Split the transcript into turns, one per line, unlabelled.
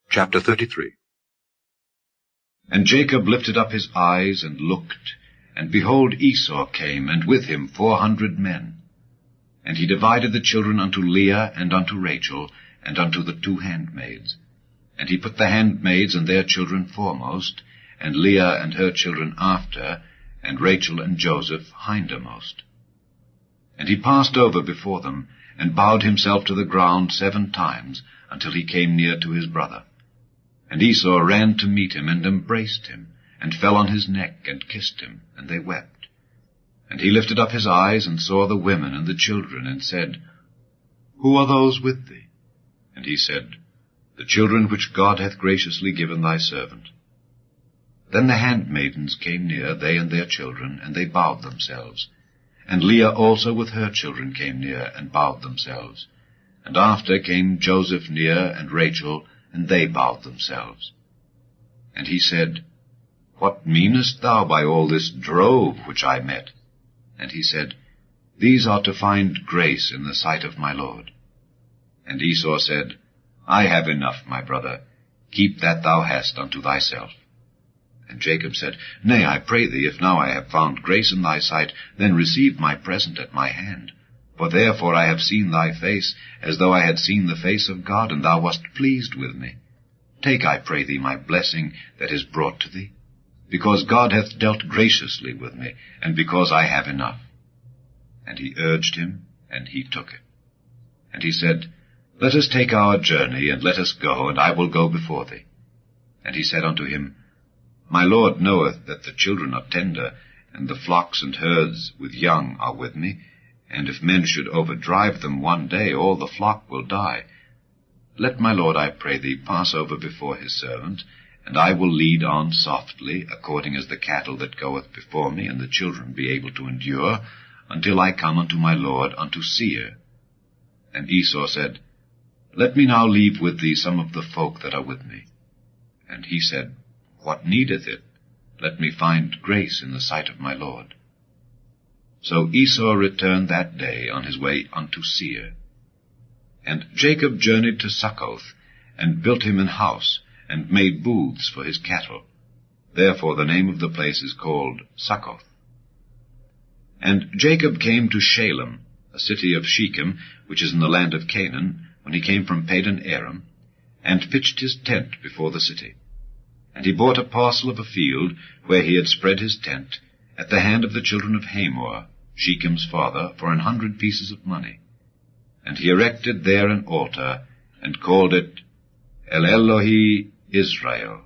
Chapter 33.
And Jacob lifted up his eyes and looked, and behold, Esau came, and with him 400 men. And he divided the children unto Leah and unto Rachel, and unto the 2 handmaids. And he put the handmaids and their children foremost, and Leah and her children after, and Rachel and Joseph hindermost. And he passed over before them, and bowed himself to the ground 7 times, until he came near to his brother. And Esau ran to meet him, and embraced him, and fell on his neck, and kissed him, and they wept. And he lifted up his eyes, and saw the women and the children, and said, Who are those with thee? And he said, The children which God hath graciously given thy servant. Then the handmaidens came near, they and their children, and they bowed themselves. And Leah also with her children came near, and bowed themselves. And after came Joseph near, and Rachel, and they bowed themselves. And he said, What meanest thou by all this drove which I met? And he said, These are to find grace in the sight of my Lord. And Esau said, I have enough, my brother. Keep that thou hast unto thyself. And Jacob said, Nay, I pray thee, if now I have found grace in thy sight, then receive my present at my hand. For therefore I have seen thy face, as though I had seen the face of God, and thou wast pleased with me. Take, I pray thee, my blessing that is brought to thee, because God hath dealt graciously with me, and because I have enough. And he urged him, and he took it. And he said, Let us take our journey, and let us go, and I will go before thee. And he said unto him, My Lord knoweth that the children are tender, and the flocks and herds with young are with me, and if men should overdrive them one day, all the flock will die. Let my Lord, I pray thee, pass over before his servant, and I will lead on softly, according as the cattle that goeth before me, and the children be able to endure, until I come unto my Lord unto Seir. And Esau said, Let me now leave with thee some of the folk that are with me. And he said, What needeth it? Let me find grace in the sight of my Lord. So Esau returned that day on his way unto Seir. And Jacob journeyed to Succoth, and built him an house, and made booths for his cattle. Therefore the name of the place is called Succoth. And Jacob came to Shalem, a city of Shechem, which is in the land of Canaan, when he came from Padan Aram, and pitched his tent before the city. And he bought a parcel of a field, where he had spread his tent, at the hand of the children of Hamor, Shechem's father, for 100 pieces of money. And he erected there an altar, and called it El Elohe Israel.